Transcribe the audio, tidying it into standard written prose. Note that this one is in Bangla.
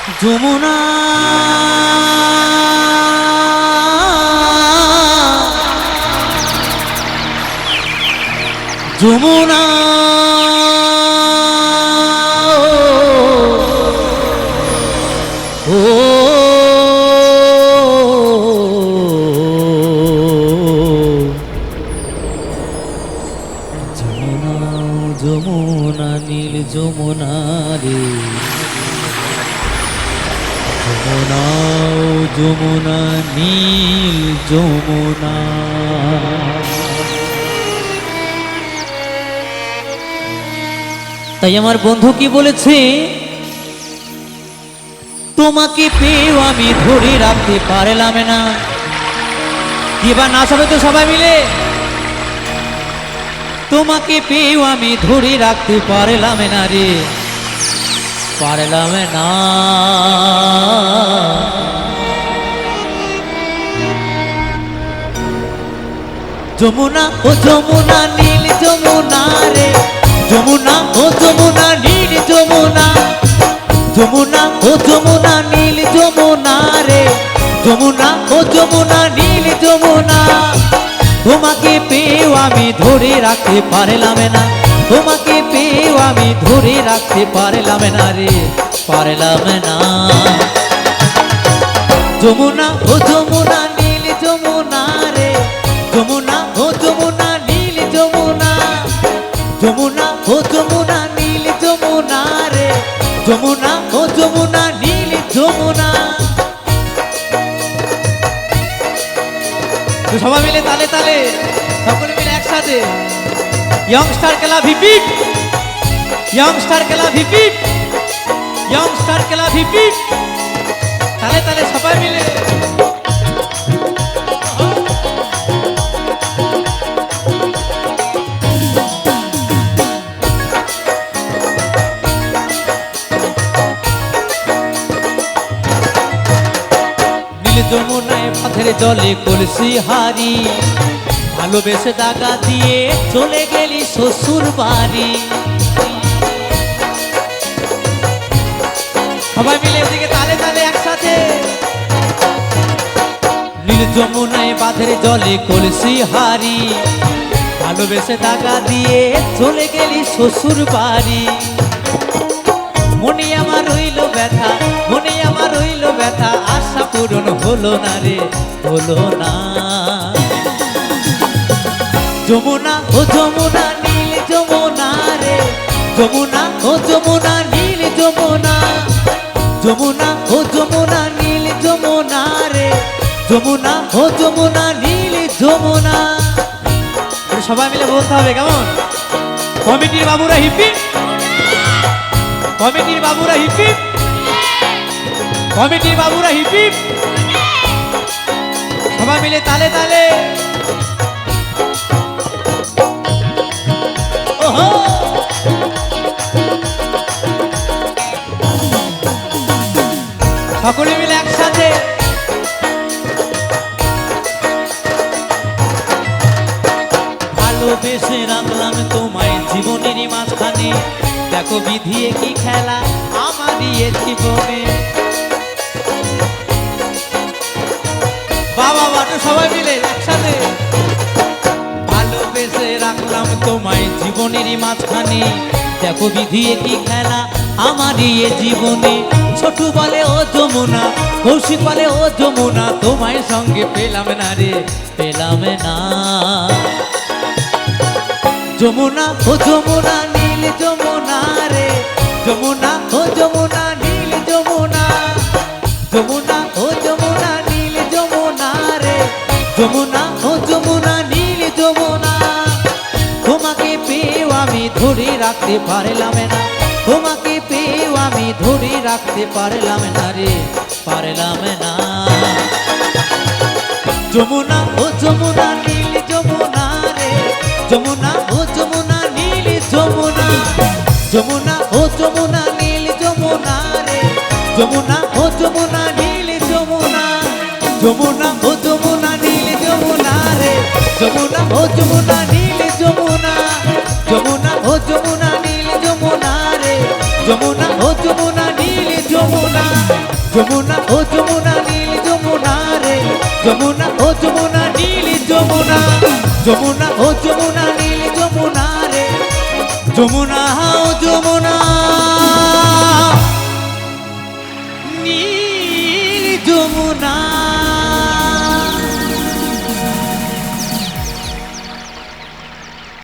যমুনা যমুনা ও যমুনা যমুনা নীল যমুনা রে যমুনা যমুনা নীল যমুনা তাই আমার বন্ধু কি বলেছে তোমাকে পেয়েও আমি ধরে রাখতে পারলাম না এবার নাচ হবে তো সবাই মিলে তোমাকে পেয়েও আমি ধরে রাখতে পারলাম না রে পারলাম না যমুনা ও যমুনা নীল যমুনা রে যমুনা ও যমুনা নীল যমুনা যমুনা ও যমুনা নীল যমুনা রে যমুনা ও যমুনা নীল যমুনা তোমাকে পেয়েও আমি ধরে রাখতে পারলাম না তোমাকে পেয়েও আমি ধরে রাখতে পারলাম না রে পারলাম না যমুনা ও যমুনা নীল যমুনা রে যমুনা ও যমুনা নীল যমুনা যমুনা ও যমুনা নীল যমুনা রে যমুনা ও যমুনা নীল যমুনা তো সবাই মিলে তালে তালে সকলে মিলে একসাথে ইয়ংস্টার club hip hip ইয়ংস্টার club hip hip ইয়ংস্টার club hip hip তালে তালে সবাই মিলে যমুনায় পথের জলে কলসি হারি ভালোবেসে দাগা দিয়ে চলে গেলি শ্বশুর বাড়ি সবাই মিলে এদিকে তালে তালে একসাথে নীল যমুনায় বাঁধের জলে কলসি হারি ভালোবেসে দাগা দিয়ে চলে গেলি শ্বশুর বাড়ি মনে আমার রইল ব্যথা মনে আমার রইল ব্যথা আশা পূরণ হলো না রে হলো না যমুনা ও যমুনা নীল যমুনা রে যমুনা ও যমুনা নীল যমুনা যমুনা ও যমুনা নীল যমুনা রে যমুনা ও যমুনা নীল যমুনা সবাই মিলে বলতে হবে কেমন কমিটির বাবুরা হিপি কমিটির বাবুরা হিপিপ কমিটির বাবুরা হিপিপ সবাই মিলে তালে তালে ওহো সকলে মিলে একসাথে ভালোবেসে রাখলাম তোমায় জীবনের মাঝখানে দেখো বিধিয়ে কি খেলা আমারই এ জীবনে বাবা বাটু সবাই মিলে একসাথে ভালোবেসে রাখলাম তোমায় জীবনেরই মাঝখানে দেখো বিধিয়ে কি খেলা আমারই এ জীবনে ছোট বলে ও যমুনা কৌশিক বলে ও যমুনা তোমায় সঙ্গে পেলাম না রে পেলাম না যমুনা ও যমুনা নীল যমুনা রে যমুনা ও যমুনা নীল যমুনা যমুনা ও যমুনা নীল যমুনা রে যমুনা ও যমুনা নীল যমুনা তোমাকে পেয়েও আমি ধরে রাখতে পারলাম না তোমাকে পেয়েও আমি ধরে রাখতে পারলাম না রে পারলাম না যমুনা ও যমুনা নীল যমুনা রে যমুনা ও যমুনা নীল যমুনা যমুনা ও যমুনা নীল যমুনা রে যমুনা ও যমুনা নীল যমুনা যমুনা ও যমুনা নীল যমুনা রে যমুনা ও যমুনা নীল যমুনা যমুনা ও যমুনা নীল যমুনা রে যমুনা ও যমুনা নীল যমুনা যমুনা ও যমুনা নীল যমুনা রে যমুনা ও যমুনা নীল যমুনা যমুনা ও যমুনা নীল যমুনা রে যমুনা